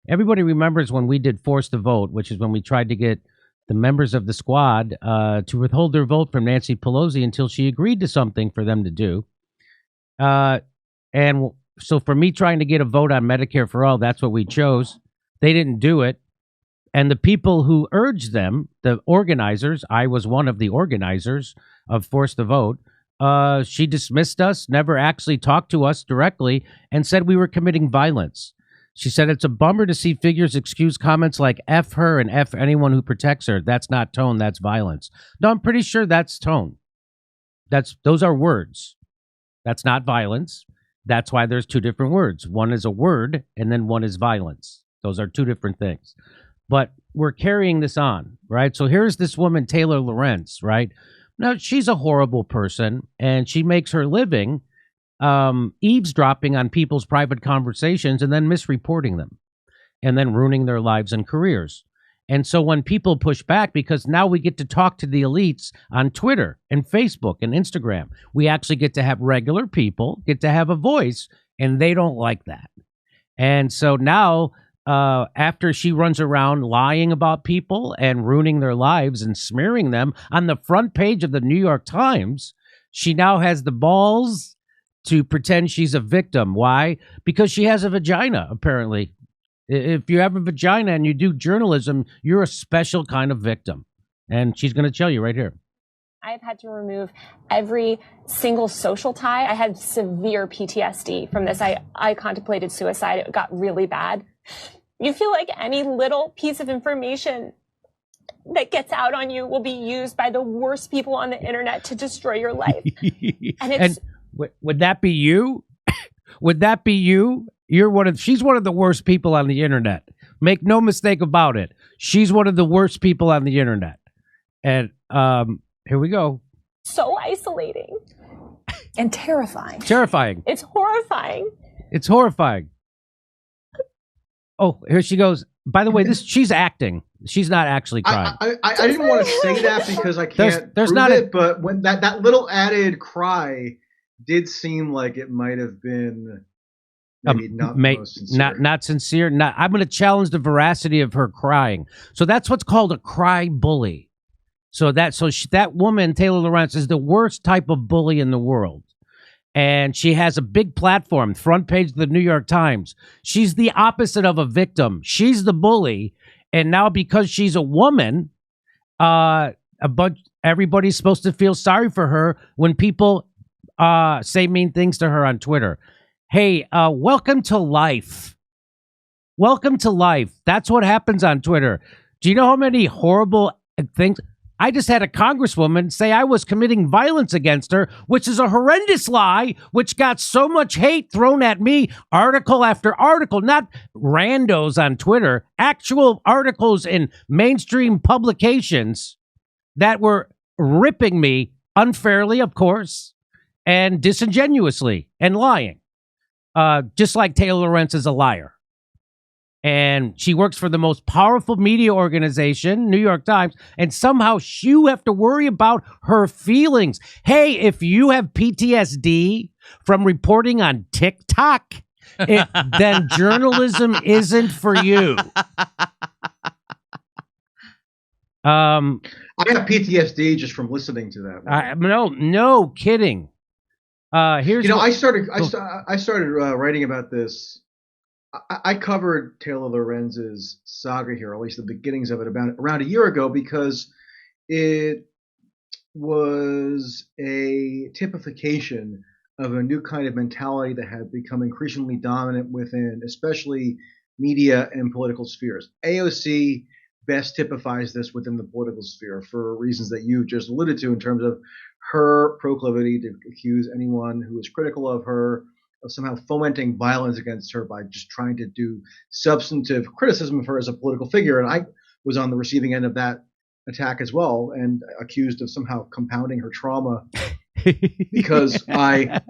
Everybody remembers when we did Force the Vote, which is when we tried to get the members of the squad to withhold their vote from Nancy Pelosi until she agreed to something for them to do. And so for me trying to get a vote on Medicare for all, that's what we chose. They didn't do it. And the people who urged them, the organizers, I was one of the organizers of Force the Vote, she dismissed us, never actually talked to us directly, and said we were committing violence. She said it's a bummer to see figures excuse comments like F her and F anyone who protects her. That's not tone, that's violence. No, I'm pretty sure that's tone. Those are words. That's not violence. That's why there's two different words. One is a word, and then one is violence. Those are two different things. But we're carrying this on, right? So here's this woman, Taylor Lorenz, right? Now, she's a horrible person, and she makes her living eavesdropping on people's private conversations and then misreporting them and then ruining their lives and careers. And so when people push back, because now we get to talk to the elites on Twitter and Facebook and Instagram, we actually get to have regular people get to have a voice, and they don't like that. And so now, after she runs around lying about people and ruining their lives and smearing them on the front page of the New York Times, she now has the balls to pretend she's a victim. Why? Because she has a vagina, apparently. If you have a vagina and you do journalism, you're a special kind of victim. And she's going to tell you right here. I've had to remove every single social tie. I had severe PTSD from this. I contemplated suicide. It got really bad. You feel like any little piece of information that gets out on you will be used by the worst people on the internet to destroy your life. And would that be you? Would that be you? She's one of the worst people on the internet. Make no mistake about it. She's one of the worst people on the internet. And here we go. So isolating. And terrifying. Terrifying. It's horrifying. It's horrifying. Oh, here she goes. By the way, she's acting. She's not actually crying. I didn't want to say that because I can't prove it, but when that little added cry did seem like it might have been maybe not most sincere. Not sincere. I'm going to challenge the veracity of her crying. So that's what's called a cry bully. So that woman, Taylor Lorenz, is the worst type of bully in the world. And she has a big platform, front page of the New York Times. She's the opposite of a victim. She's the bully. And now because she's a woman, everybody's supposed to feel sorry for her when people say mean things to her on Twitter. Hey, welcome to life. Welcome to life. That's what happens on Twitter. Do you know how many horrible things? I just had a congresswoman say I was committing violence against her, which is a horrendous lie, which got so much hate thrown at me, article after article, not randos on Twitter, actual articles in mainstream publications that were ripping me unfairly, of course, and disingenuously and lying, just like Taylor Lorenz is a liar. And she works for the most powerful media organization, New York Times, and somehow you have to worry about her feelings. Hey, if you have PTSD from reporting on TikTok, then journalism isn't for you. I have PTSD just from listening to that. No kidding. Here's I started writing about this. I covered Taylor Lorenz's saga here, or at least the beginnings of it, around a year ago, because it was a typification of a new kind of mentality that had become increasingly dominant within, especially media and political spheres. AOC best typifies this within the political sphere for reasons that you just alluded to, in terms of her proclivity to accuse anyone who is critical of her of somehow fomenting violence against her by just trying to do substantive criticism of her as a political figure. And I was on the receiving end of that attack as well, and accused of somehow compounding her trauma because I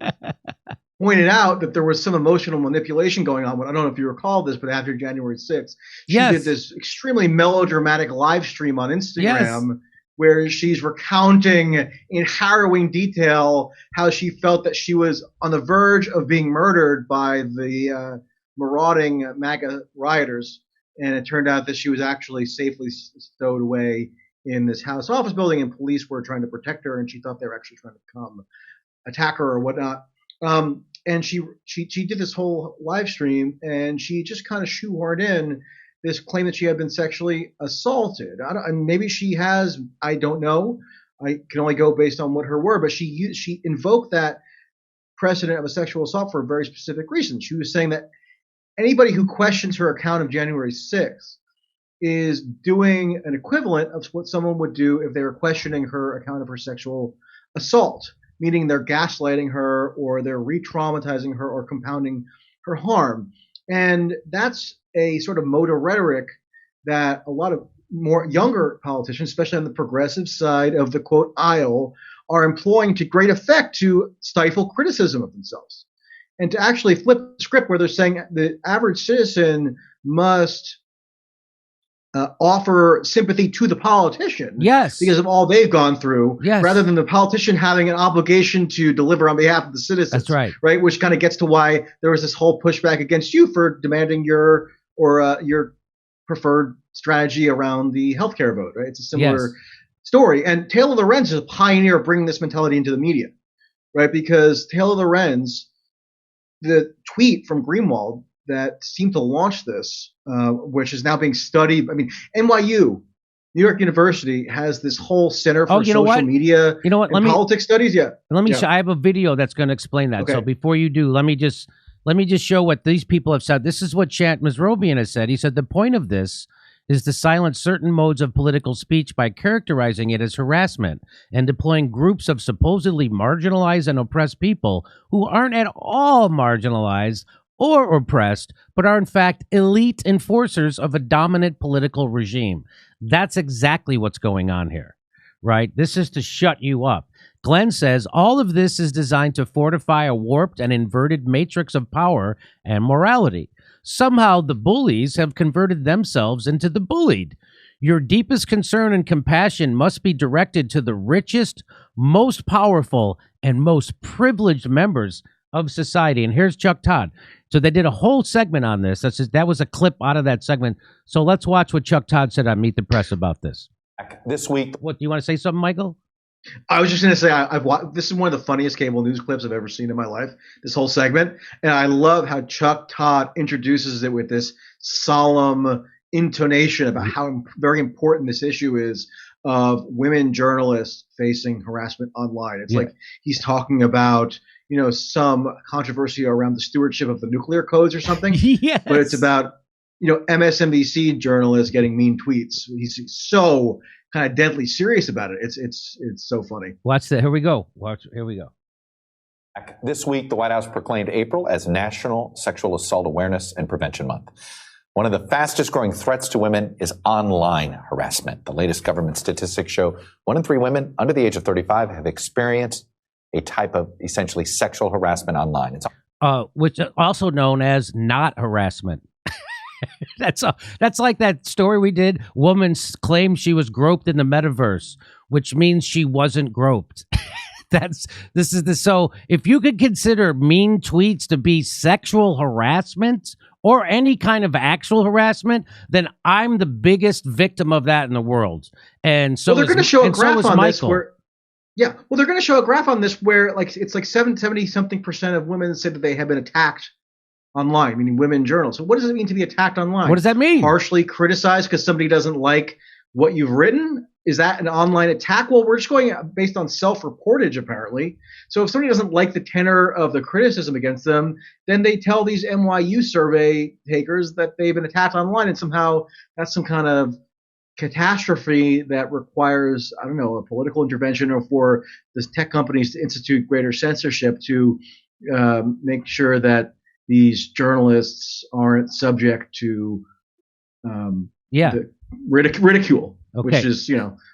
pointed out that there was some emotional manipulation going on. I don't know if you recall this, but after January 6th, she did this extremely melodramatic live stream on Instagram where she's recounting in harrowing detail how she felt that she was on the verge of being murdered by the marauding MAGA rioters. and it turned out that she was actually safely stowed away in this house office building, and police were trying to protect her, and she thought they were actually trying to come attack her or whatnot. And she did this whole live stream, and she just kind of shoehorned in this claim that she had been sexually assaulted. And maybe she has, I don't know. I can only go based on what her word, but she invoked that precedent of a sexual assault for a very specific reason. She was saying that anybody who questions her account of January 6th is doing an equivalent of what someone would do if they were questioning her account of her sexual assault, meaning they're gaslighting her or they're re-traumatizing her or compounding her harm. And that's a sort of mode of rhetoric that a lot of more younger politicians, especially on the progressive side of the quote aisle, are employing to great effect to stifle criticism of themselves. And to actually flip the script where they're saying the average citizen must offer sympathy to the politician, Yes. because of all they've gone through, Yes. rather than the politician having an obligation to deliver on behalf of the citizens. That's right. Right, which kind of gets to why there was this whole pushback against you for demanding your preferred strategy around the healthcare vote. Right, it's a similar story. And Taylor Lorenz is a pioneer of bringing this mentality into the media, right? Because Taylor Lorenz, the tweet from Greenwald that seemed to launch this, which is now being studied. I mean, NYU, New York University, has this whole center for social media and politics studies. Yeah. Let me show, I have a video that's going to explain that. Okay. So before you do, let me just show what these people have said. This is what Chant Misrobian has said. He said the point of this is to silence certain modes of political speech by characterizing it as harassment and deploying groups of supposedly marginalized and oppressed people who aren't at all marginalized or oppressed, but are in fact elite enforcers of a dominant political regime. That's exactly what's going on here, right? This is to shut you up. Glenn says all of this is designed to fortify a warped and inverted matrix of power and morality. Somehow the bullies have converted themselves into the bullied. Your deepest concern and compassion must be directed to the richest, most powerful, and most privileged members of society. And here's Chuck Todd. So they did a whole segment on this. That was a clip out of that segment. So let's watch what Chuck Todd said on Meet the Press about this. This week. What, do you want to say something, Michael? I was just going to say, I've watched, this is one of the funniest cable news clips I've ever seen in my life, this whole segment. And I love how Chuck Todd introduces it with this solemn intonation about how very important this issue is of women journalists facing harassment online. It's like he's talking about, some controversy around the stewardship of the nuclear codes or something. Yes. But it's about, MSNBC journalists getting mean tweets. He's so kind of deadly serious about it. It's so funny. Watch that. Here we go. Here we go. This week, the White House proclaimed April as National Sexual Assault Awareness and Prevention Month. One of the fastest growing threats to women is online harassment. The latest government statistics show 1 in 3 women under the age of 35 have experienced a type of essentially sexual harassment online. It's which is also known as not harassment. That's like that story we did. Woman claimed she was groped in the metaverse, which means she wasn't groped. So if you could consider mean tweets to be sexual harassment or any kind of actual harassment, then I'm the biggest victim of that in the world. And so they're going to show a graph on this where, they're going to show a graph on this where it's like 70-something% of women said that they have been attacked online, meaning women journalists. So what does it mean to be attacked online? What does that mean? Harshly criticized because somebody doesn't like what you've written? Is that an online attack? Well, we're just going based on self-reportage, apparently. So if somebody doesn't like the tenor of the criticism against them, then they tell these NYU survey takers that they've been attacked online, and somehow that's some kind of catastrophe that requires, I don't know, a political intervention, or for the tech companies to institute greater censorship to make sure that these journalists aren't subject to the ridicule, which is,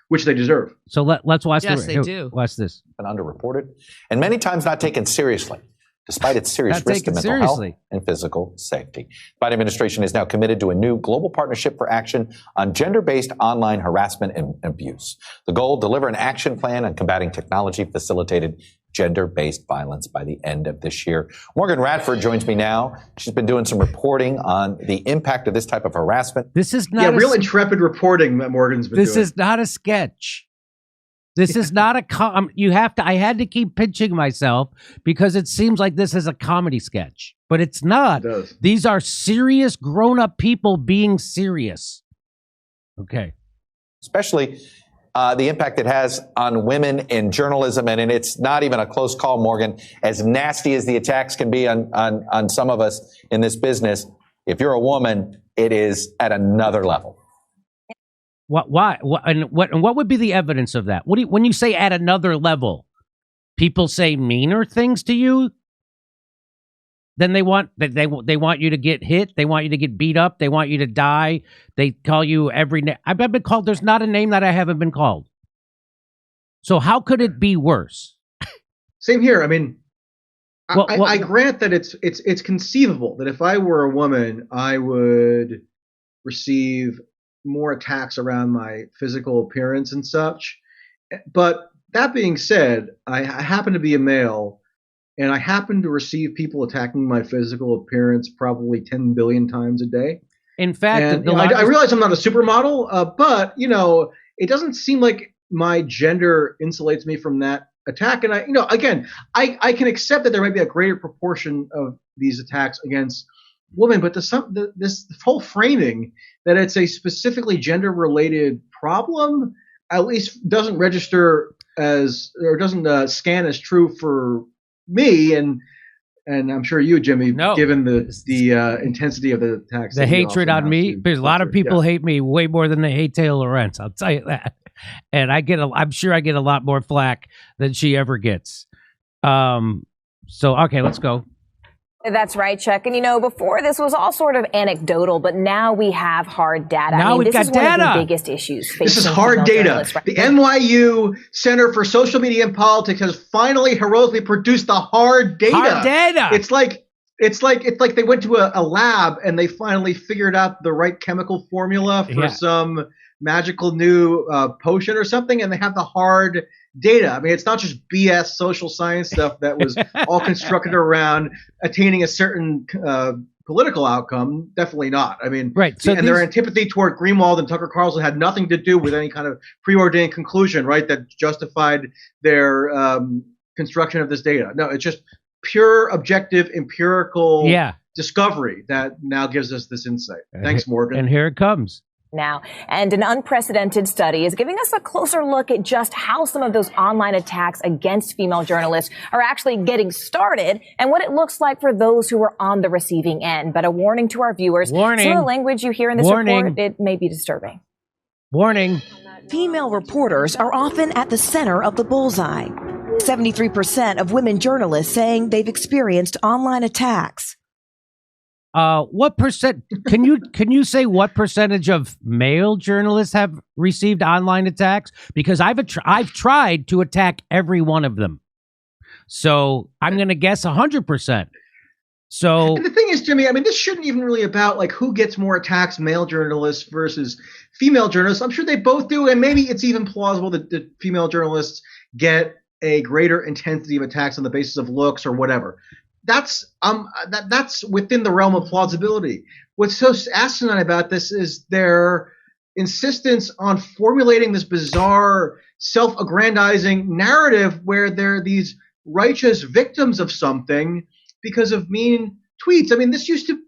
which they deserve. So let's watch. Yes, they do. Watch this. Been underreported and many times not taken seriously. despite its serious Gotta risk take to it mental health seriously. and physical safety. The Biden administration is now committed to a new global partnership for action on gender-based online harassment and abuse. The goal, deliver an action plan on combating technology-facilitated gender-based violence by the end of this year. Morgan Radford joins me now. She's been doing some reporting on the impact of this type of harassment. This is not real intrepid reporting that Morgan's been doing. This is not a sketch. This is not a I had to keep pinching myself because it seems like this is a comedy sketch, but it's not. It does. These are serious grown-up people being serious. Okay. Especially the impact it has on women in journalism. And it's not even a close call, Morgan. As nasty as the attacks can be on some of us in this business, if you're a woman, it is at another level. Why? What would be the evidence of that? When you say at another level, people say meaner things to you? Then they want you to get hit. They want you to get beat up. They want you to die. They call you every name. I've been called. There's not a name that I haven't been called. So how could it be worse? Same here. I mean, I grant that it's conceivable that if I were a woman, I would receive more attacks around my physical appearance and such. But that being said, I happen to be a male. And I happen to receive people attacking my physical appearance probably 10 billion times a day. In fact, I realize I'm not a supermodel, but it doesn't seem like my gender insulates me from that attack. And I can accept that there might be a greater proportion of these attacks against women, but this whole framing that it's a specifically gender-related problem at least doesn't register as, or doesn't scan as true for me, and I'm sure you, Jimmy, given the intensity of the attacks, the hatred on me, because a lot of people hate me way more than they hate Taylor Lorenz. I'll tell you that, and I'm sure I get a lot more flack than she ever gets. So okay, let's go. That's right, Chuck. And before this was all sort of anecdotal, but now we have hard data. Now we've got this is one data. of the biggest issues facing This is hard data. Right? The NYU Center for Social Media and Politics has finally heroically produced the hard data. Hard data. It's like they went to a lab and they finally figured out the right chemical formula for some magical new potion or something, and they have the hard data. I mean, it's not just BS social science stuff that was all constructed around attaining a certain political outcome. Definitely not. I mean, right. So their antipathy toward Greenwald and Tucker Carlson had nothing to do with any kind of preordained conclusion, right, that justified their construction of this data. No, it's just pure, objective, empirical discovery that now gives us this insight. Thanks, Morgan. And here it comes. Now, and an unprecedented study is giving us a closer look at just how some of those online attacks against female journalists are actually getting started and what it looks like for those who are on the receiving end. But a warning to our viewers, some of the language you hear in this report, it may be disturbing. Warning. Female reporters are often at the center of the bullseye. 73% of women journalists saying they've experienced online attacks. What percent? Can you say what percentage of male journalists have received online attacks? Because I've tried to attack every one of them, so I'm going to guess 100%. So and the thing is, Jimmy, I mean, this shouldn't even really about like who gets more attacks, male journalists versus female journalists. I'm sure they both do, and maybe it's even plausible that the female journalists get a greater intensity of attacks on the basis of looks or whatever. That's within the realm of plausibility. What's so asinine about this is their insistence on formulating this bizarre, self-aggrandizing narrative where they're these righteous victims of something because of mean tweets. I mean, this used to,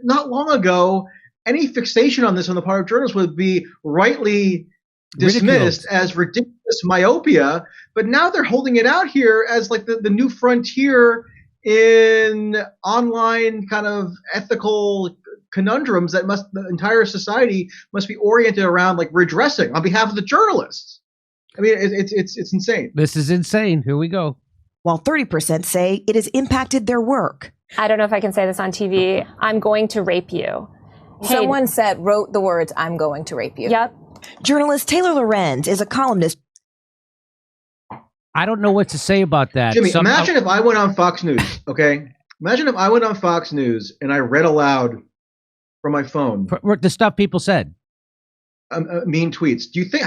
not long ago, any fixation on this on the part of journalists would be rightly dismissed as ridiculous myopia, but now they're holding it out here as like the new frontier in online kind of ethical conundrums that the entire society must be oriented around, like redressing on behalf of the journalists. I mean, it's insane. This is insane. Here we go. While 30% say it has impacted their work. I don't know if I can say this on TV. I'm going to rape you. Someone wrote the words, "I'm going to rape you." Yep. Journalist Taylor Lorenz is a columnist. I don't know what to say about that. Jimmy, imagine if I went on Fox News, okay? Imagine if I went on Fox News and I read aloud from my phone the stuff people said. Mean tweets. Do you think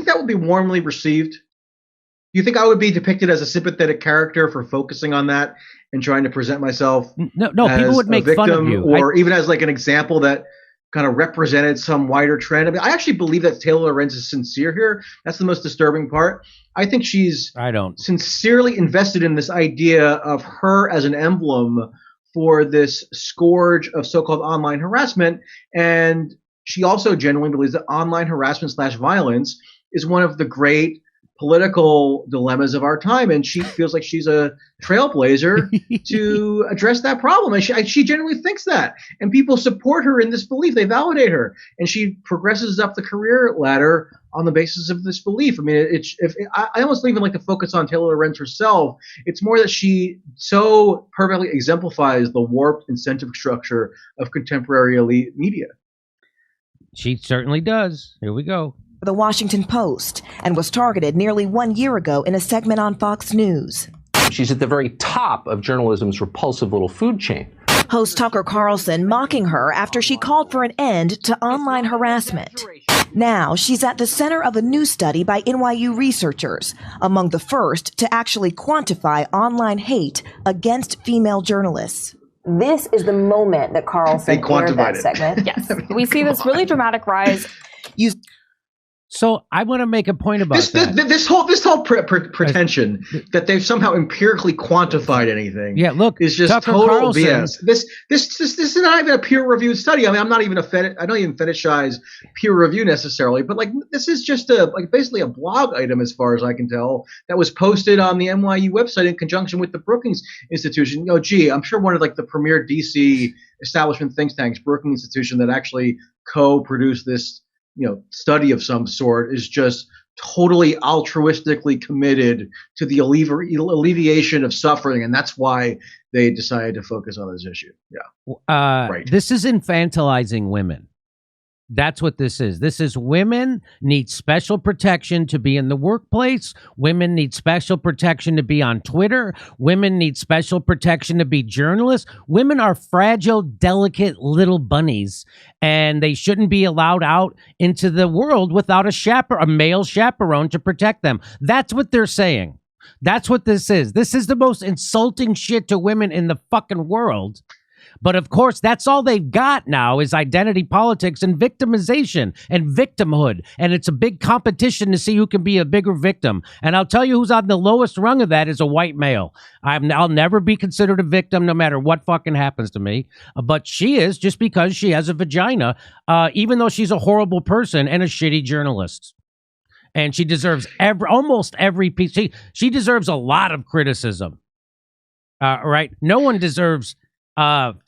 that would be warmly received? Do you think I would be depicted as a sympathetic character for focusing on that and trying to present myself No, as people would make a victim, fun of you. or even as like an example that kind of represented some wider trend? I mean, I actually believe that Taylor Lorenz is sincere here. That's the most disturbing part. I think she's sincerely invested in this idea of her as an emblem for this scourge of so-called online harassment. And she also genuinely believes that online harassment / violence is one of the great political dilemmas of our time, and she feels like she's a trailblazer to address that problem, and she genuinely thinks that, and people support her in this belief. They validate her, and she progresses up the career ladder on the basis of this belief. I mean, I almost even like to focus on Taylor Lorenz herself. It's more that she so perfectly exemplifies the warped incentive structure of contemporary elite media. She certainly does. Here we go. The Washington Post, and was targeted nearly 1 year ago in a segment on Fox News. She's at the very top of journalism's repulsive little food chain. Host Tucker Carlson mocking her after she called for an end to online harassment. Now she's at the center of a new study by NYU researchers, among the first to actually quantify online hate against female journalists. This is the moment that Carlson aired that segment. Yes, we see this really dramatic rise. So I want to make a point about that. This whole pretension that they've somehow empirically quantified anything. Yeah, look, is just Tucker total Carlson, BS. This is not even a peer-reviewed study. I mean, I'm not even I don't even fetishize peer review necessarily, but like this is just basically a blog item as far as I can tell that was posted on the NYU website in conjunction with the Brookings Institution. I'm sure one of like the premier DC establishment think tanks, Brookings Institution, that actually co-produced this study of some sort, is just totally altruistically committed to the alleviation of suffering, and that's why they decided to focus on this issue. Right. This is infantilizing women. That's what this is. This is women need special protection to be in the workplace. Women need special protection to be on Twitter. Women need special protection to be journalists. Women are fragile, delicate little bunnies, and they shouldn't be allowed out into the world without a male chaperone to protect them. That's what they're saying. That's what this is. This is the most insulting shit to women in the fucking world. But of course, that's all they've got now is identity politics and victimization and victimhood. And it's a big competition to see who can be a bigger victim. And I'll tell you who's on the lowest rung of that is a white male. I'll never be considered a victim no matter what fucking happens to me. But she is, just because she has a vagina, even though she's a horrible person and a shitty journalist. And she deserves almost every piece. She deserves a lot of criticism. Right? No one deserves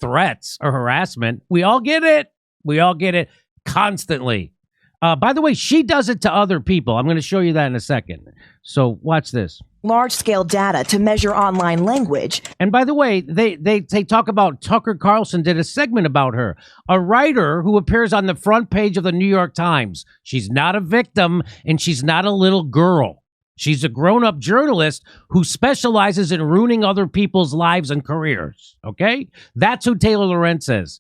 threats or harassment. We all get it. We all get it constantly. By the way, she does it to other people. I'm going to show you that in a second. So watch this. Large-scale data to measure online language. And by the way, they talk about Tucker Carlson did a segment about her, a writer who appears on the front page of the New York Times. She's not a victim, and she's not a little girl. She's a grown-up journalist who specializes in ruining other people's lives and careers. Okay? That's who Taylor Lorenz is.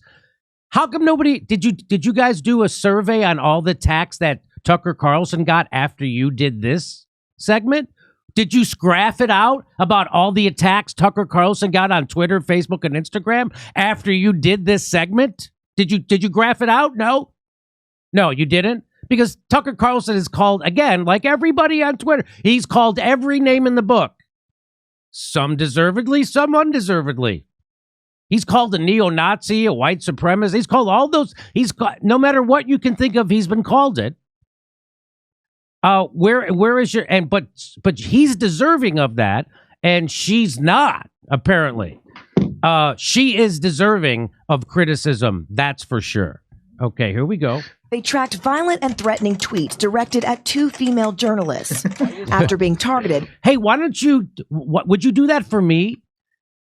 How come nobody did you guys do a survey on all the attacks that Tucker Carlson got after you did this segment? Did you graph it out about all the attacks Tucker Carlson got on Twitter, Facebook, and Instagram after you did this segment? Did you graph it out? No, you didn't. Because Tucker Carlson is called, again, like everybody on Twitter, he's called every name in the book. Some deservedly, some undeservedly. He's called a neo-Nazi, a white supremacist. He's called all those. No matter what you can think of, he's been called it. Where is your, but he's deserving of that, and she's not, apparently. She is deserving of criticism, that's for sure. Okay, here we go. They tracked violent and threatening tweets directed at 2 female journalists after being targeted. Hey, would you do that for me?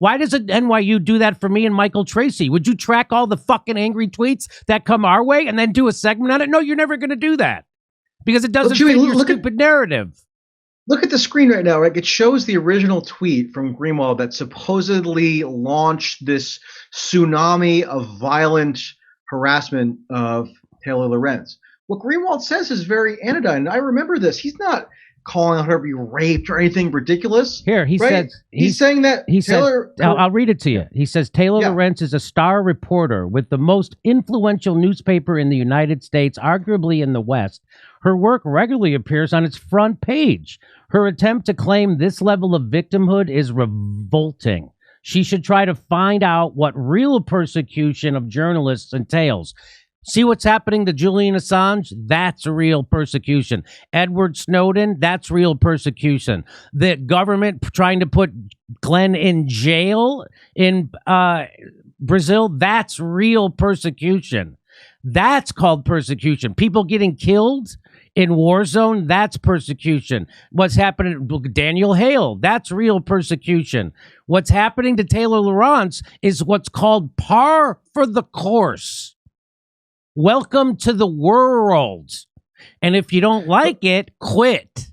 Why does NYU do that for me and Michael Tracey? Would you track all the fucking angry tweets that come our way and then do a segment on it? No, you're never going to do that because it doesn't fit your stupid narrative. Look at the screen right now, right? It shows the original tweet from Greenwald that supposedly launched this tsunami of violent harassment of Taylor Lorenz. What Greenwald says is very anodyne, and I remember this. He's not calling her to be raped or anything ridiculous. Here, he right? says he's saying that Taylor. I'll read it to you. He says Taylor Lorenz is a star reporter with the most influential newspaper in the United States, arguably in the West. Her work regularly appears on its front page. Her attempt to claim this level of victimhood is revolting. She should try to find out what real persecution of journalists entails. See what's happening to Julian Assange? That's real persecution. Edward Snowden? That's real persecution. The government trying to put Glenn in jail in Brazil? That's real persecution. That's called persecution. People getting killed in war zone? That's persecution. What's happening to Daniel Hale? That's real persecution. What's happening to Taylor Lorenz is what's called par for the course. Welcome to the world. And if you don't like it, quit.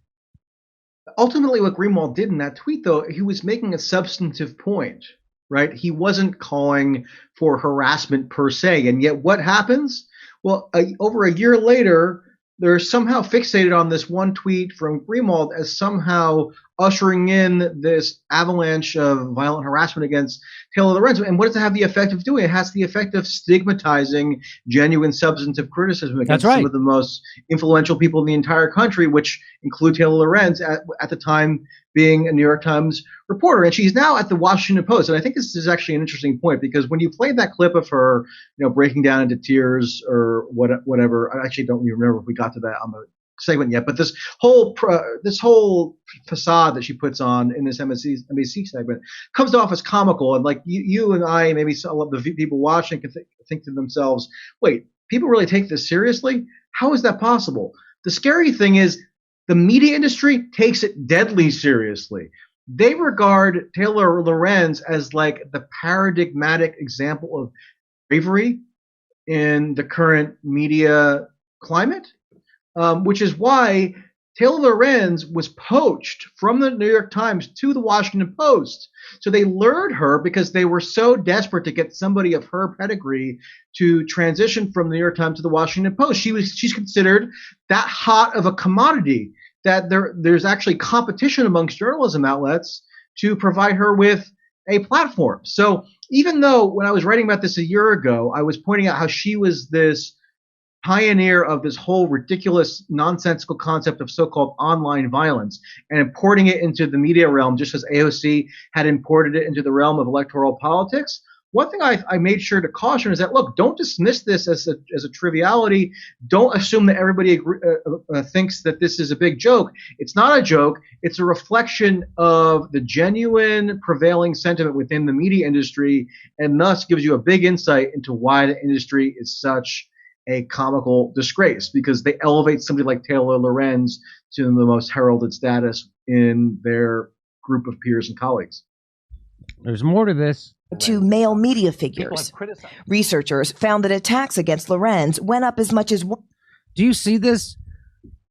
Ultimately, what Greenwald did in that tweet, though, he was making a substantive point, right? He wasn't calling for harassment per se. And yet what happens? Well, over a year later, they're somehow fixated on this one tweet from Greenwald as somehow ushering in this avalanche of violent harassment against Taylor Lorenz. And what does it have the effect of doing? It has the effect of stigmatizing genuine substantive criticism against some of the most influential people in the entire country, which include Taylor Lorenz at the time being a New York Times reporter. And she's now at the Washington Post. And I think this is actually an interesting point, because when you played that clip of her, breaking down into tears or whatever, I actually don't even remember if we got to that on the segment yet, but this whole facade that she puts on in this NBC segment comes off as comical, and like you and I, maybe some of the people watching can think to themselves, wait, people really take this seriously? How is that possible? The scary thing is the media industry takes it deadly seriously. They regard Taylor Lorenz as like the paradigmatic example of bravery in the current media climate. Which is why Taylor Lorenz was poached from the New York Times to the Washington Post. So they lured her because they were so desperate to get somebody of her pedigree to transition from the New York Times to the Washington Post. She's considered that hot of a commodity that there's actually competition amongst journalism outlets to provide her with a platform. So even though when I was writing about this a year ago, I was pointing out how she was this pioneer of this whole ridiculous, nonsensical concept of so-called online violence and importing it into the media realm, just as AOC had imported it into the realm of electoral politics. One thing I made sure to caution is that, look, don't dismiss this as a triviality. Don't assume that everybody thinks that this is a big joke. It's not a joke. It's a reflection of the genuine prevailing sentiment within the media industry, and thus gives you a big insight into why the industry is such a comical disgrace, because they elevate somebody like Taylor Lorenz to the most heralded status in their group of peers and colleagues. There's more to this. To male media figures. Researchers found that attacks against Lorenz went up as much as... Do you see this?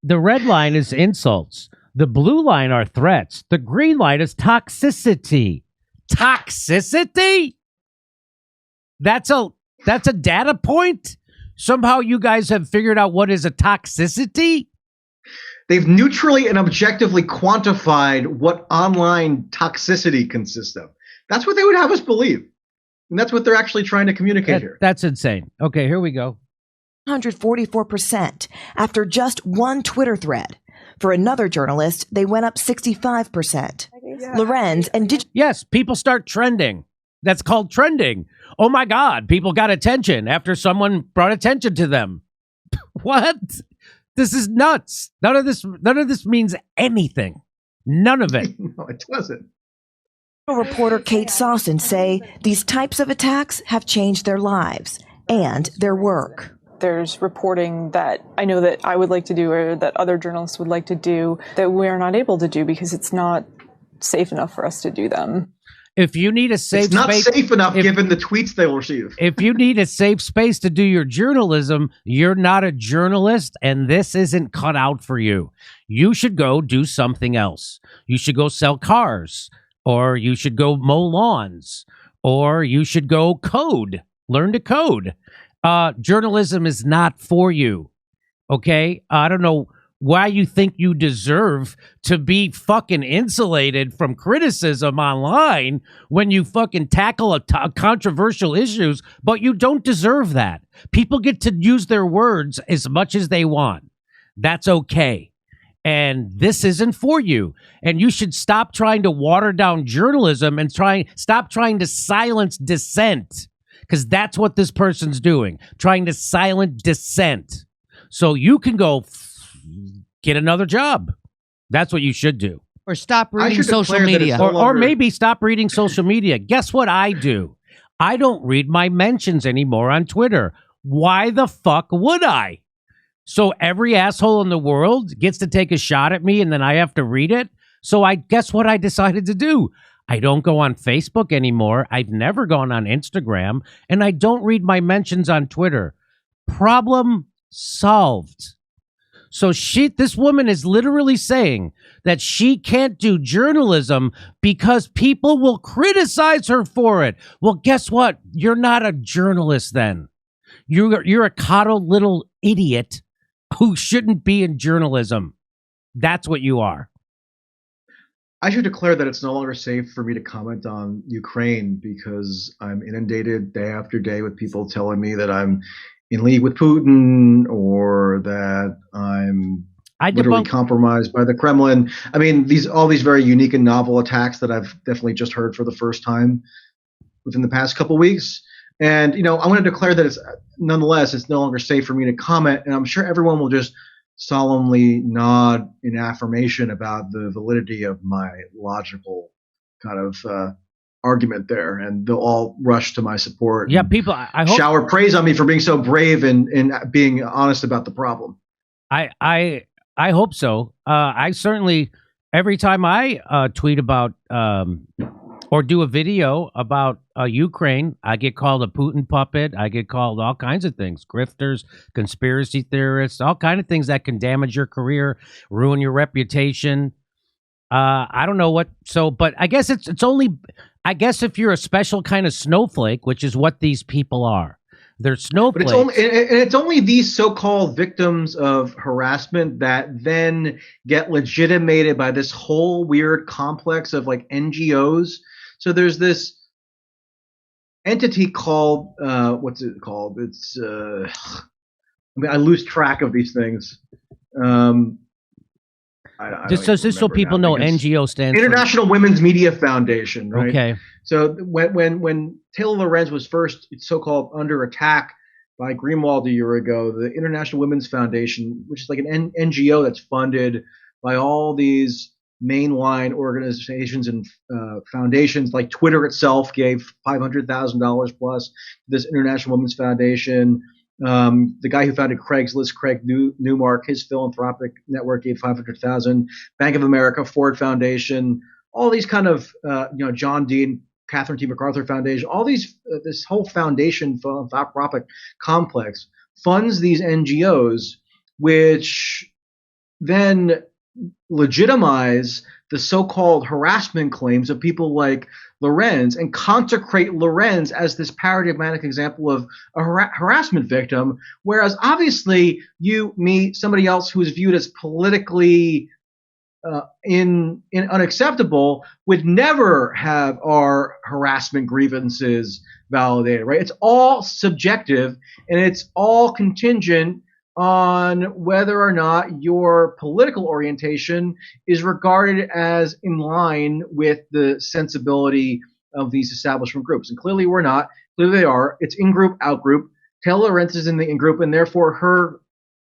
The red line is insults. The blue line are threats. The green line is toxicity. Toxicity? That's a data point? Somehow you guys have figured out what is a toxicity? They've neutrally and objectively quantified what online toxicity consists of. That's what they would have us believe. And that's what they're actually trying to communicate here. That's insane. Okay, here we go. 144% after just one Twitter thread. For another journalist, they went up 65%. Lorenz and Yes, people start trending. That's called trending. Oh my God, people got attention after someone brought attention to them. What? This is nuts. None of this means anything. None of it. No, it doesn't. Reporter Kate Sawson say these types of attacks have changed their lives and their work. There's reporting that I know that I would like to do, or that other journalists would like to do, that we're not able to do because it's not safe enough for us to do them. If you need a safe It's not space, safe enough given the tweets they will receive. if you need a safe space to do your journalism, you're not a journalist, and this isn't cut out for you. You should go do something else. You should go sell cars, or you should go mow lawns, or you should go code, learn to code. Journalism is not for you. Okay? I don't know why you think you deserve to be fucking insulated from criticism online when you fucking tackle controversial issues, but you don't deserve that. People get to use their words as much as they want. That's okay. And this isn't for you. And you should stop trying to water down journalism and stop trying to silence dissent, because that's what this person's doing, trying to silence dissent. So you can go get another job. That's what you should do. Or stop reading social media. Or maybe stop reading social media. Guess what I do? I don't read my mentions anymore on Twitter. Why the fuck would I? So every asshole in the world gets to take a shot at me and then I have to read it? So I guess what I decided to do? I don't go on Facebook anymore. I've never gone on Instagram. And I don't read my mentions on Twitter. Problem solved. So this woman is literally saying that she can't do journalism because people will criticize her for it. Well, guess what? You're not a journalist then. You're a coddled little idiot who shouldn't be in journalism. That's what you are. I should declare that it's no longer safe for me to comment on Ukraine because I'm inundated day after day with people telling me that I'm in league with Putin or that I'm literally compromised by the Kremlin. I mean, all these very unique and novel attacks that I've definitely just heard for the first time within the past couple weeks. And, I want to declare that it's no longer safe for me to comment. And I'm sure everyone will just solemnly nod in affirmation about the validity of my logical kind of argument there, and they'll all rush to my support. Yeah, people, I hope, shower praise on me for being so brave and being honest about the problem. I hope so. I certainly, every time I tweet about or do a video about Ukraine, I get called a Putin puppet. I get called all kinds of things, grifters, conspiracy theorists, all kinds of things that can damage your career, ruin your reputation. I don't know what. So, but I guess it's only. I guess if you're a special kind of snowflake, which is what these people are, they're snowflakes. But it's only these so-called victims of harassment that then get legitimated by this whole weird complex of like NGOs. So there's this entity called what's it called? It's I lose track of these things. Just so people know, NGO stands International Women's Media Foundation, right? Okay. So when Taylor Lorenz was first so-called under attack by Greenwald a year ago, the International Women's Foundation, which is like an NGO that's funded by all these mainline organizations and foundations, like Twitter itself gave $500,000 plus to this International Women's Foundation. The guy who founded Craigslist, Craig Newmark, his philanthropic network gave $500,000. Bank of America, Ford Foundation, all these kind of, John Dean, Catherine T. MacArthur Foundation, all these, this whole foundation philanthropic complex funds these NGOs, which then legitimize the so-called harassment claims of people like Lorenz and consecrate Lorenz as this paradigmatic example of a harassment victim, whereas obviously somebody else who is viewed as politically unacceptable would never have our harassment grievances validated, right? It's all subjective and it's all contingent on whether or not your political orientation is regarded as in line with the sensibility of these establishment groups. And clearly we're not. Clearly they are. It's in-group, out-group. Taylor Lorenz is in the in-group, and therefore her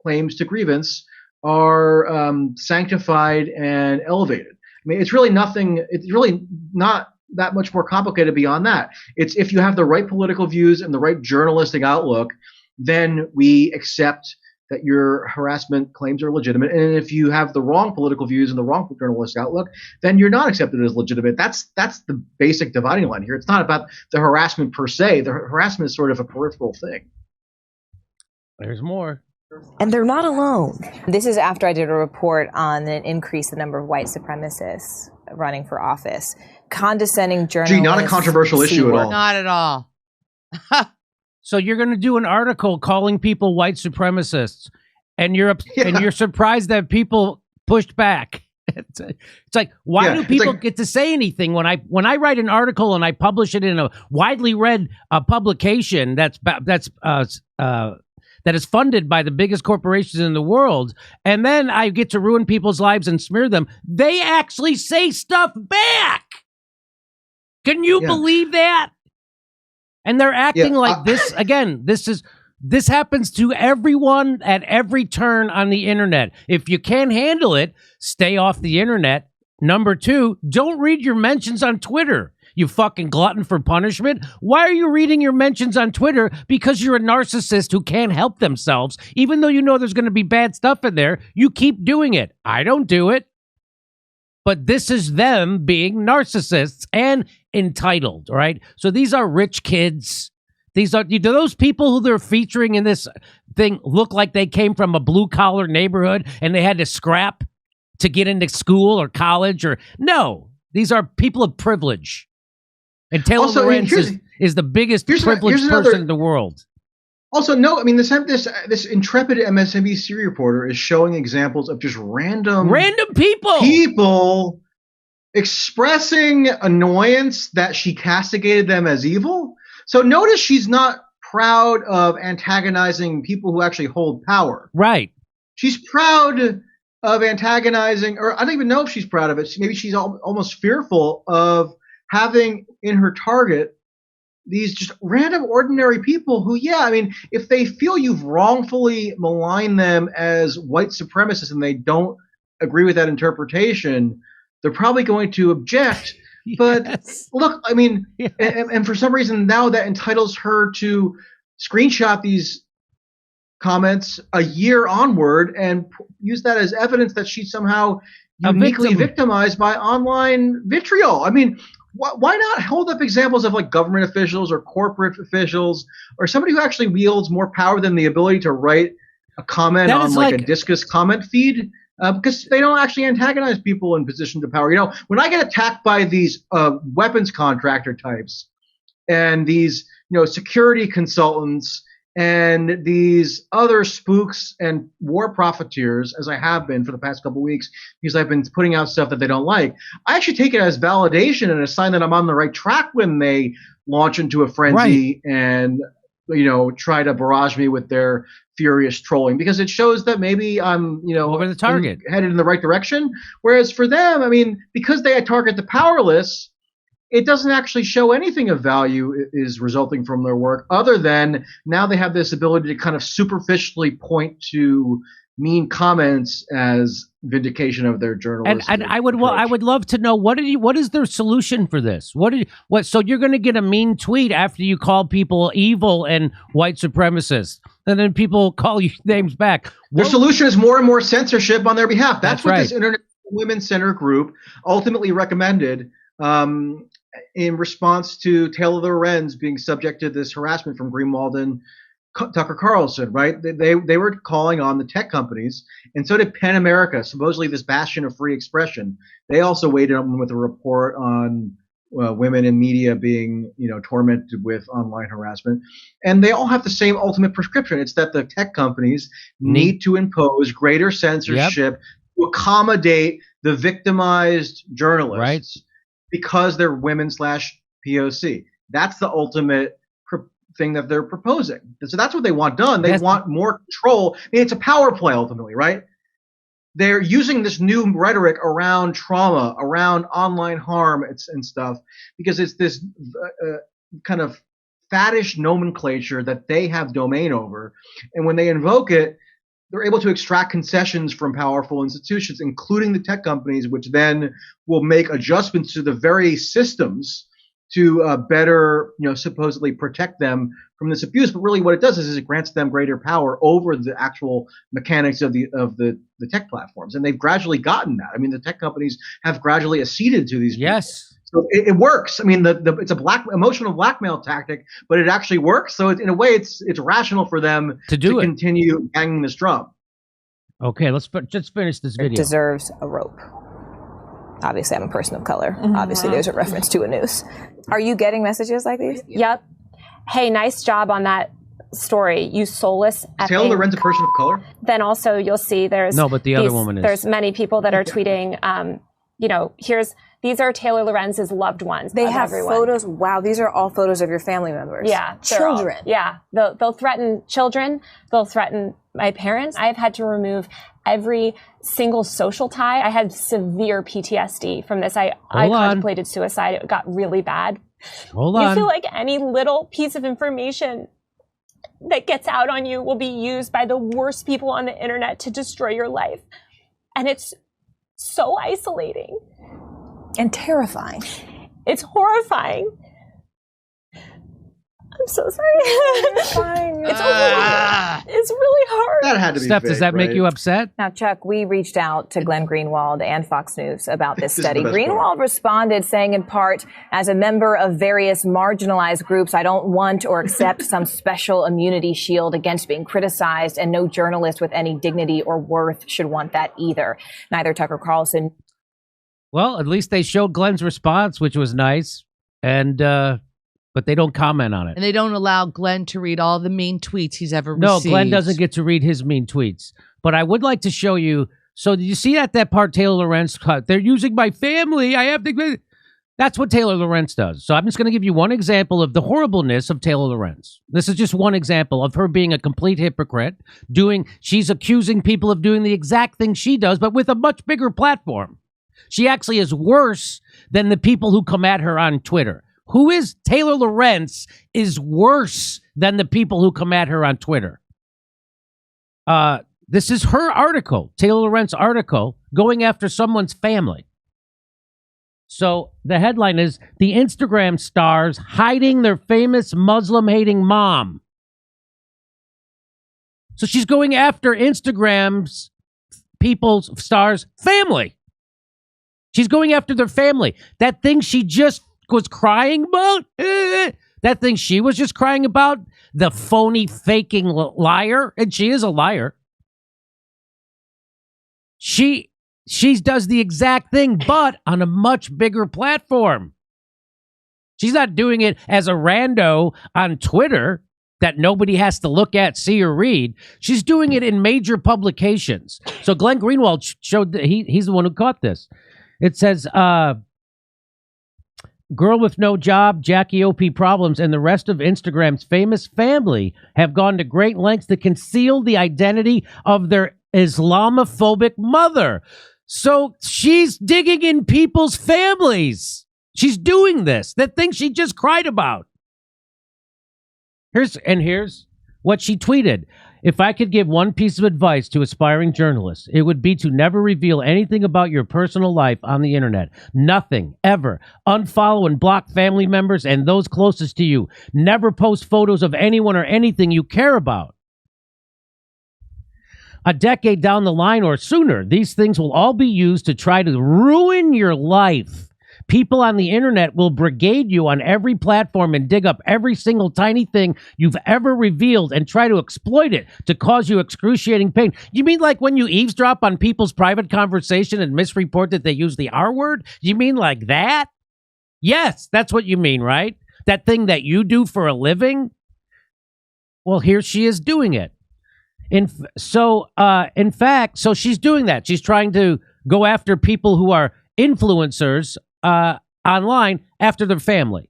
claims to grievance are sanctified and elevated. I mean, it's really nothing. It's really not that much more complicated beyond that. It's if you have the right political views and the right journalistic outlook, then we accept that your harassment claims are legitimate. And if you have the wrong political views and the wrong journalistic outlook, then you're not accepted as legitimate. That's the basic dividing line here. It's not about the harassment per se. The harassment is sort of a peripheral thing. There's more. And they're not alone. This is after I did a report on an increase in the number of white supremacists running for office. Condescending journalists. Gee, not a controversial issue at all. Not at all. So you're going to do an article calling people white supremacists, and you're surprised that people pushed back. It's like, why do people get to say anything when I write an article and I publish it in a widely read publication that is funded by the biggest corporations in the world, and then I get to ruin people's lives and smear them? They actually say stuff back. Can you believe that? And they're acting like this again. This happens to everyone at every turn on the internet. If you can't handle it, stay off the internet. Number 2, don't read your mentions on Twitter. You fucking glutton for punishment. Why are you reading your mentions on Twitter? Because you're a narcissist who can't help themselves. Even though you know there's going to be bad stuff in there, you keep doing it. I don't do it. But this is them being narcissists and entitled, right? So these are rich kids. Do those people who they're featuring in this thing look like they came from a blue-collar neighborhood and they had to scrap to get into school or college? Or no, these are people of privilege. And Taylor Lorenz is the biggest privileged person in the world. Also, no, I mean, this intrepid MSNBC reporter is showing examples of just random people expressing annoyance that she castigated them as evil. So notice she's not proud of antagonizing people who actually hold power. Right. She's proud of antagonizing, or I don't even know if she's proud of it. Maybe she's almost fearful of having in her target these just random ordinary people who, I mean, if they feel you've wrongfully maligned them as white supremacists and they don't agree with that interpretation, they're probably going to object. But look, I mean, and for some reason now that entitles her to screenshot these comments a year onward and use that as evidence that she's somehow uniquely victimized by online vitriol. I mean, why not hold up examples of like government officials or corporate officials or somebody who actually wields more power than the ability to write a comment on like a discus comment feed? Because they don't actually antagonize people in positions of power. You know, when I get attacked by these weapons contractor types and these, security consultants and these other spooks and war profiteers, as I have been for the past couple of weeks, because I've been putting out stuff that they don't like, I actually take it as validation and a sign that I'm on the right track when they launch into a frenzy and, try to barrage me with their furious trolling, because it shows that maybe I'm, over the target, headed in the right direction. Whereas for them, I mean, because they target the powerless, it doesn't actually show anything of value is resulting from their work, other than now they have this ability to kind of superficially point to mean comments as vindication of their journalism. And I would love to know what is their solution for this? So you're going to get a mean tweet after you call people evil and white supremacists, and then people call you names back. Their solution is more and more censorship on their behalf. That's what this Internet Women's Center group ultimately recommended in response to Taylor Lorenz being subject to this harassment from Greenwald and Tucker Carlson, right? They were calling on the tech companies, and so did PEN America, supposedly this bastion of free expression. They also weighed in with a report on women in media being, tormented with online harassment. And they all have the same ultimate prescription. It's that the tech companies need to impose greater censorship to accommodate the victimized journalists because they're women/POC. That's the ultimate thing that they're proposing. So that's what they want done. They want more control. I mean, it's a power play ultimately, right? They're using this new rhetoric around trauma, around online harm and stuff, because it's this kind of faddish nomenclature that they have domain over. And when they invoke it, they're able to extract concessions from powerful institutions, including the tech companies, which then will make adjustments to the very systems to better, supposedly protect them from this abuse. But really what it does is it grants them greater power over the actual mechanics of the tech platforms. And they've gradually gotten that. I mean, the tech companies have gradually acceded to these people. Yes. So it works. I mean, it's a emotional blackmail tactic, but it actually works. So in a way, it's rational for them to continue banging this drum. Okay, let's just finish this video. It deserves a rope. Obviously, I'm a person of color. Obviously, there's a reference to a noose. Are you getting messages like these? Yep. Hey, nice job on that story. You soulless. Taylor Lorenz, a person of color? Then also you'll see there's no, but the other woman is. There's many people that are tweeting. These are Taylor Lorenz's loved ones. They have photos. Wow, these are all photos of your family members. Yeah, children. They'll threaten children. They'll threaten my parents. I've had to remove every single social tie. I had severe PTSD from this. I contemplated suicide. It got really bad. You feel like any little piece of information that gets out on you will be used by the worst people on the internet to destroy your life. And it's so isolating. And terrifying. It's horrifying. I'm so sorry. It's fine. It's overwhelming. It's really hard. That had to be Steph, fake, does that make you upset? Now, Chuck, we reached out to Glenn Greenwald and Fox News about this study. Greenwald responded saying, in part, as a member of various marginalized groups, I don't want or accept some special immunity shield against being criticized, and no journalist with any dignity or worth should want that either. Neither Tucker Carlson. Well, at least they showed Glenn's response, which was nice, and but they don't comment on it. And they don't allow Glenn to read all the mean tweets he's ever received. No, Glenn doesn't get to read his mean tweets. But I would like to show you. So did you see that part Taylor Lorenz cut? They're using my family. I have to. That's what Taylor Lorenz does. So I'm just going to give you one example of the horribleness of Taylor Lorenz. This is just one example of her being a complete hypocrite. She's accusing people of doing the exact thing she does, but with a much bigger platform. She actually is worse than the people who come at her on Twitter. Who is Taylor Lorenz is worse than the people who come at her on Twitter. This is her article, Taylor Lorenz article, going after someone's family. So the headline is, the Instagram stars hiding their famous Muslim-hating mom. So she's going after Instagram's people's stars' family. She's going after their family. That thing she just was crying about, that thing she was just crying about, the phony, faking liar, and she is a liar. She does the exact thing, but on a much bigger platform. She's not doing it as a rando on Twitter that nobody has to look at, see, or read. She's doing it in major publications. So Glenn Greenwald showed that he's the one who caught this. It says, girl with no job, Jackie OP problems, and the rest of Instagram's famous family have gone to great lengths to conceal the identity of their Islamophobic mother. So she's digging in people's families. She's doing this. That thing she just cried about. Here's what she tweeted. If I could give one piece of advice to aspiring journalists, it would be to never reveal anything about your personal life on the internet. Nothing, ever. Unfollow and block family members and those closest to you. Never post photos of anyone or anything you care about. A decade down the line or sooner, these things will all be used to try to ruin your life. People on the internet will brigade you on every platform and dig up every single tiny thing you've ever revealed and try to exploit it to cause you excruciating pain. You mean like when you eavesdrop on people's private conversation and misreport that they use the R word? You mean like that? Yes, that's what you mean, right? That thing that you do for a living? Well, here she is doing it. In fact, she's doing that. She's trying to go after people who are influencers online after their family.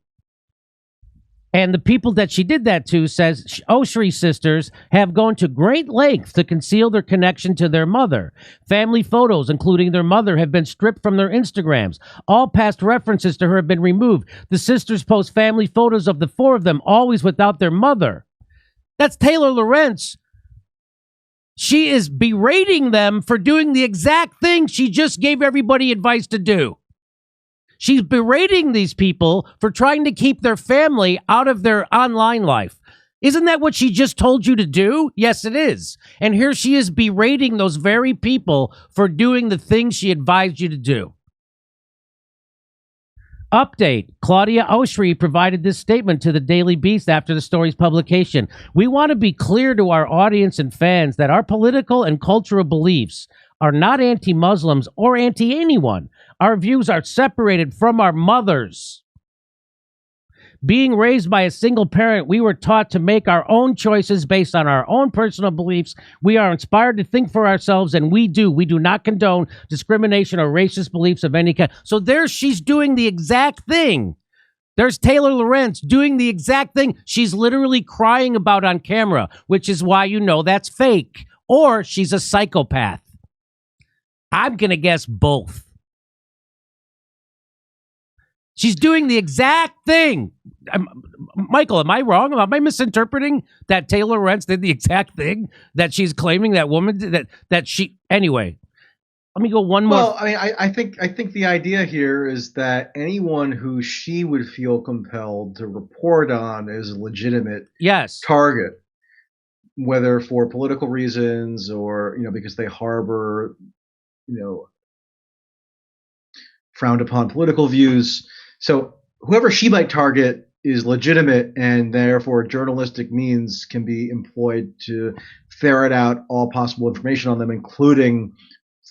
And the people that she did that to, says, Oshri sisters have gone to great lengths to conceal their connection to their mother. Family photos, including their mother, have been stripped from their Instagrams. All past references to her have been removed. The sisters post family photos of the four of them, always without their mother. That's Taylor Lorenz. She is berating them for doing the exact thing she just gave everybody advice to do. She's berating these people for trying to keep their family out of their online life. Isn't that what she just told you to do? Yes, it is. And here she is berating those very people for doing the things she advised you to do. Update. Claudia Oshry provided this statement to the Daily Beast after the story's publication. We want to be clear to our audience and fans that our political and cultural beliefs are not anti-Muslims or anti-anyone. Our views are separated from our mothers. Being raised by a single parent, we were taught to make our own choices based on our own personal beliefs. We are inspired to think for ourselves, and we do. We do not condone discrimination or racist beliefs of any kind. So there she's doing the exact thing. There's Taylor Lorenz doing the exact thing she's literally crying about on camera, which is why you know that's fake. Or she's a psychopath. I'm going to guess both. She's doing the exact thing. Michael, am I wrong? Am I misinterpreting that Taylor Lorenz did the exact thing that she's claiming that woman did, that she... Anyway, let me go one more. Well, I mean, I think the idea here is that anyone who she would feel compelled to report on is a legitimate target, whether for political reasons or, because they harbor, frowned upon political views. So whoever she might target is legitimate, and therefore journalistic means can be employed to ferret out all possible information on them, including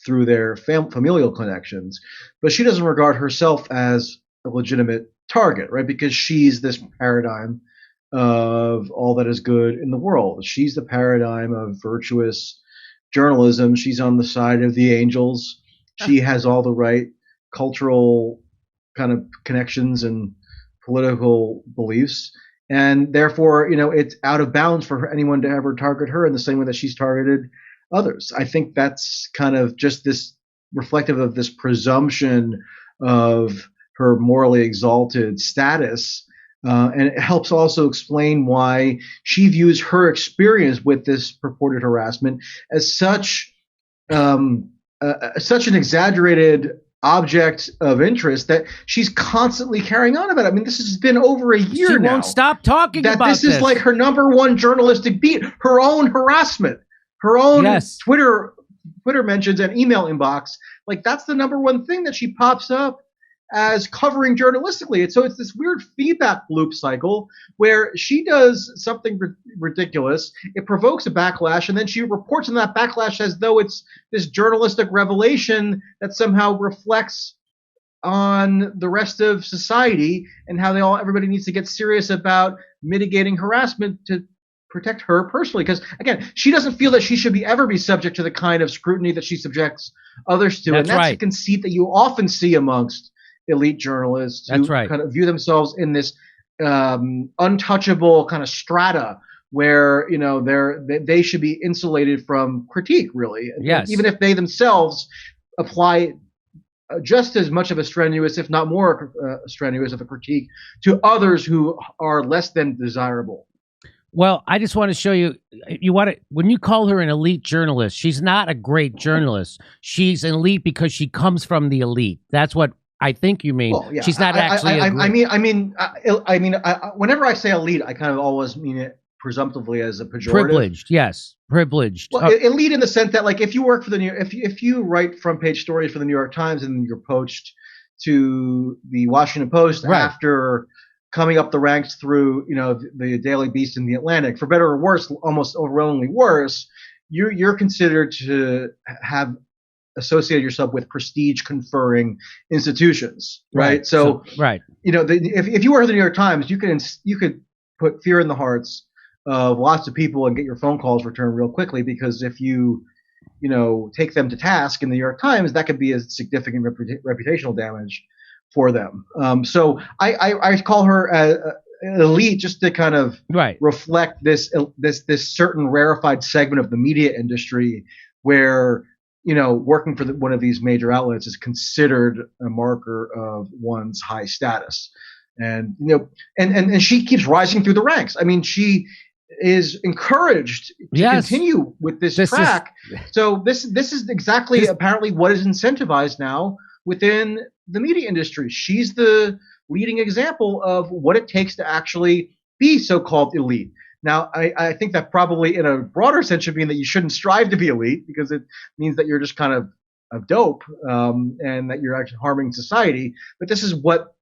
through their familial connections. But she doesn't regard herself as a legitimate target, right? Because she's this paradigm of all that is good in the world. She's the paradigm of virtuous journalism. She's on the side of the angels. She has all the right cultural kind of connections and political beliefs, and therefore, it's out of bounds for anyone to ever target her in the same way that she's targeted others. I think that's kind of just this reflective of this presumption of her morally exalted status, and it helps also explain why she views her experience with this purported harassment as such an exaggerated object of interest that she's constantly carrying on about. I mean, this has been over a year now. She won't stop talking about this. This is like her number one journalistic beat, her own harassment, her own Twitter mentions and email inbox. Like, that's the number one thing that she pops up as covering journalistically. And so it's this weird feedback loop cycle where she does something ridiculous, it provokes a backlash, and then she reports on that backlash as though it's this journalistic revelation that somehow reflects on the rest of society and how everybody needs to get serious about mitigating harassment to protect her personally. Because again, she doesn't feel that she should ever be subject to the kind of scrutiny that she subjects others to. And that's the conceit that you often see amongst elite journalists who kind of view themselves in this untouchable kind of strata where they should be insulated from critique, really. Yes. Even if they themselves apply just as much of a strenuous, if not more strenuous, of a critique to others who are less than desirable. Well, I just want to show you. When you call her an elite journalist, she's not a great journalist. She's elite because she comes from the elite. That's what I think you mean. Well, yeah. She's not actually. Whenever I say elite, I kind of always mean it presumptively as a pejorative. Privileged, yes, privileged. Well, elite in the sense that, like, if you work for if you write front page stories for the New York Times and you're poached to the Washington Post after coming up the ranks through, the Daily Beast and the Atlantic, for better or worse, almost overwhelmingly worse, you're considered to have associated yourself with prestige conferring institutions, right? So if you were at the New York Times, you could put fear in the hearts of lots of people and get your phone calls returned real quickly, because if you take them to task in the New York Times, that could be a significant reputational damage for them. So I call her elite just to kind of reflect this certain rarefied segment of the media industry where working for one of these major outlets is considered a marker of one's high status. And and she keeps rising through the ranks. I mean, she is encouraged to continue with this track. So this is exactly apparently what is incentivized now within the media industry. She's the leading example of what it takes to actually be so-called elite. Now, I think that probably in a broader sense should mean that you shouldn't strive to be elite, because it means that you're just kind of dope, and that you're actually harming society. But this is what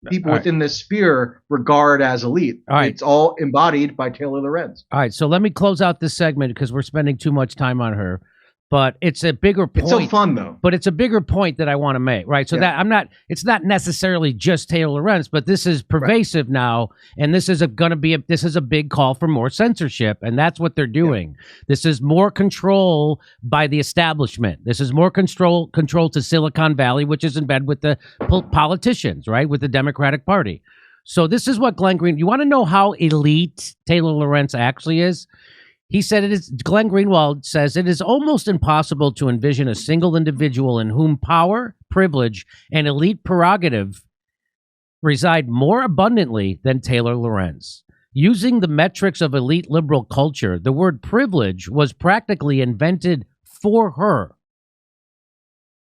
people within this sphere regard as elite. It's all embodied by Taylor Lorenz. All right, so let me close out this segment because we're spending too much time on her. But it's a bigger point. It's so fun, though. But it's a bigger point that I want to make, right? So that it's not necessarily just Taylor Lorenz, but this is pervasive now, and this is a big call for more censorship, and that's what they're doing. This is more control by the establishment. This is more control to Silicon Valley, which is in bed with the politicians, right, with the Democratic Party. So this is what Glenn Green. You want to know how elite Taylor Lorenz actually is? He said Glenn Greenwald says it is almost impossible to envision a single individual in whom power, privilege, and elite prerogative reside more abundantly than Taylor Lorenz. Using the metrics of elite liberal culture, the word privilege was practically invented for her.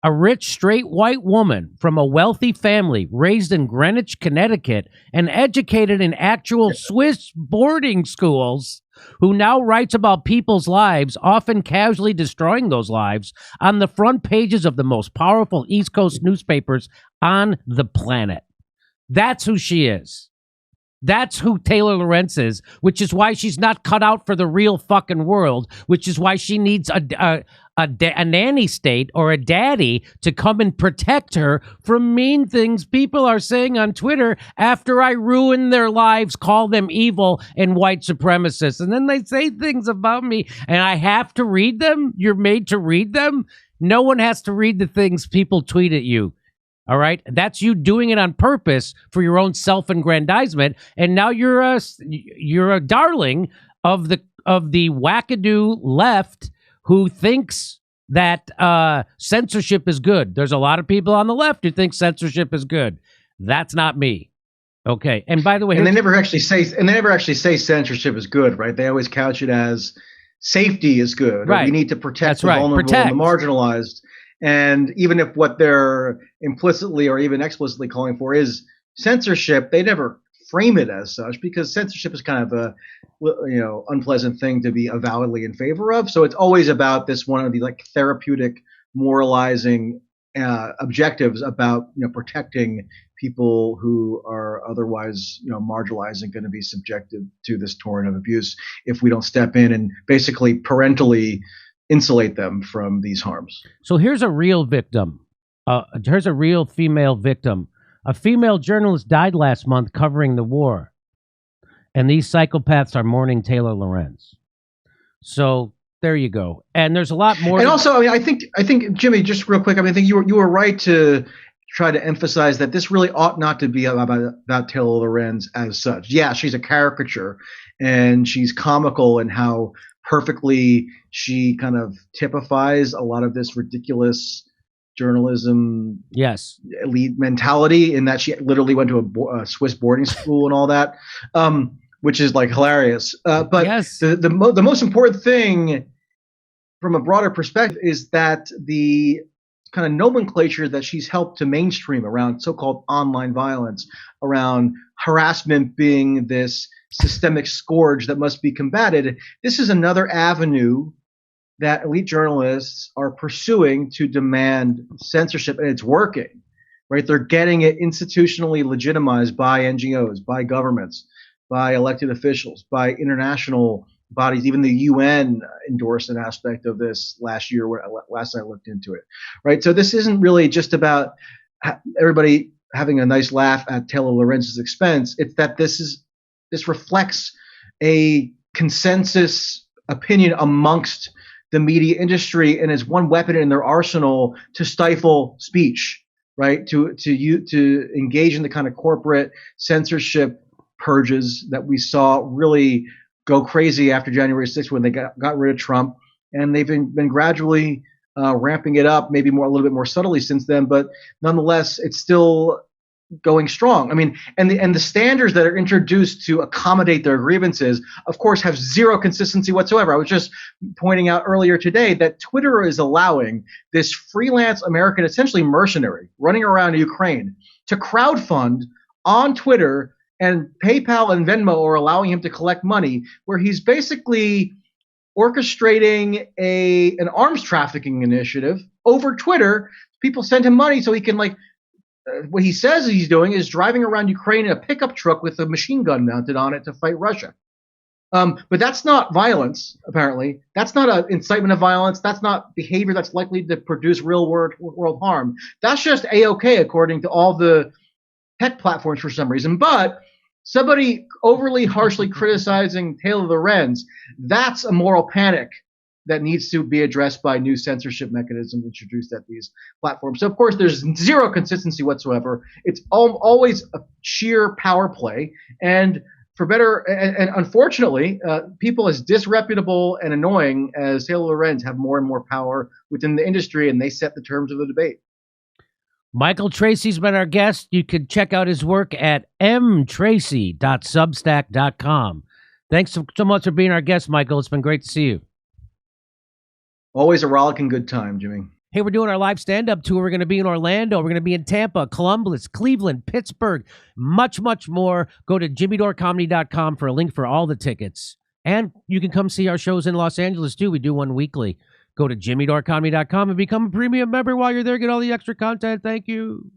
A rich, straight white woman from a wealthy family raised in Greenwich, Connecticut, and educated in actual Swiss boarding schools, who now writes about people's lives, often casually destroying those lives, on the front pages of the most powerful East Coast newspapers on the planet. That's who she is. That's who Taylor Lorenz is, which is why she's not cut out for the real fucking world, which is why she needs a nanny state or a daddy to come and protect her from mean things people are saying on Twitter after I ruin their lives, call them evil and white supremacists. And then they say things about me and I have to read them. You're made to read them. No one has to read the things people tweet at you. All right. That's you doing it on purpose for your own self-aggrandizement. And now you're a darling of the wackadoo left who thinks that censorship is good. There's a lot of people on the left who think censorship is good. That's not me. Okay. And by the way, they never actually say censorship is good, right? They always couch it as safety is good. Right. We need to protect the vulnerable and the marginalized. And even if what they're implicitly or even explicitly calling for is censorship, they never frame it as such, because censorship is kind of a unpleasant thing to be avowedly in favor of. So it's always about this one of the like therapeutic, moralizing objectives about protecting people who are otherwise marginalized and going to be subjected to this torrent of abuse if we don't step in and basically parentally insulate them from these harms. So here's a real victim. Here's a real female victim. A female journalist died last month covering the war. And these psychopaths are mourning Taylor Lorenz. So there you go. And there's a lot more. And also, I mean, I think Jimmy, just real quick, I think you were right to try to emphasize that this really ought not to be about Taylor Lorenz as such. Yeah, she's a caricature and she's comical in how perfectly she kind of typifies a lot of this ridiculous journalism elite mentality, in that she literally went to a Swiss boarding school and all that, which is like hilarious. But the most important thing from a broader perspective is that the kind of nomenclature that she's helped to mainstream around so-called online violence, around harassment being this systemic scourge that must be combated. This is another avenue that elite journalists are pursuing to demand censorship, and it's working, right? They're getting it institutionally legitimized by NGOs, by governments, by elected officials, by international bodies. Even the UN endorsed an aspect of this last year, last I looked into it, right? So this isn't really just about everybody having a nice laugh at Taylor Lorenz's expense. It's that this reflects a consensus opinion amongst the media industry, and is one weapon in their arsenal to stifle speech, right? To engage in the kind of corporate censorship purges that we saw really go crazy after January 6th when they got rid of Trump, and they've been gradually ramping it up, maybe a little bit more subtly since then, but nonetheless, it's still going strong. I mean, and the standards that are introduced to accommodate their grievances, of course, have zero consistency whatsoever. I was just pointing out earlier today that Twitter is allowing this freelance American, essentially mercenary, running around Ukraine to crowdfund on Twitter, and PayPal and Venmo are allowing him to collect money, where he's basically orchestrating an arms trafficking initiative over Twitter. People send him money so he can what he says he's doing is driving around Ukraine in a pickup truck with a machine gun mounted on it to fight Russia. But that's not violence, apparently. That's not an incitement of violence. That's not behavior that's likely to produce real world harm. That's just A-OK according to all the tech platforms for some reason. But somebody overly harshly criticizing Taylor Lorenz, that's a moral panic that needs to be addressed by new censorship mechanisms introduced at these platforms. So, of course, there's zero consistency whatsoever. It's always a sheer power play. And for better, and unfortunately, people as disreputable and annoying as Taylor Lorenz have more and more power within the industry, and they set the terms of the debate. Michael Tracey's been our guest. You can check out his work at mtracy.substack.com. Thanks so much for being our guest, Michael. It's been great to see you. Always a rollicking good time, Jimmy. Hey, we're doing our live stand-up tour. We're going to be in Orlando. We're going to be in Tampa, Columbus, Cleveland, Pittsburgh, much, much more. Go to jimmydorecomedy.com for a link for all the tickets. And you can come see our shows in Los Angeles, too. We do one weekly. Go to jimmydorecomedy.com and become a premium member while you're there. Get all the extra content. Thank you.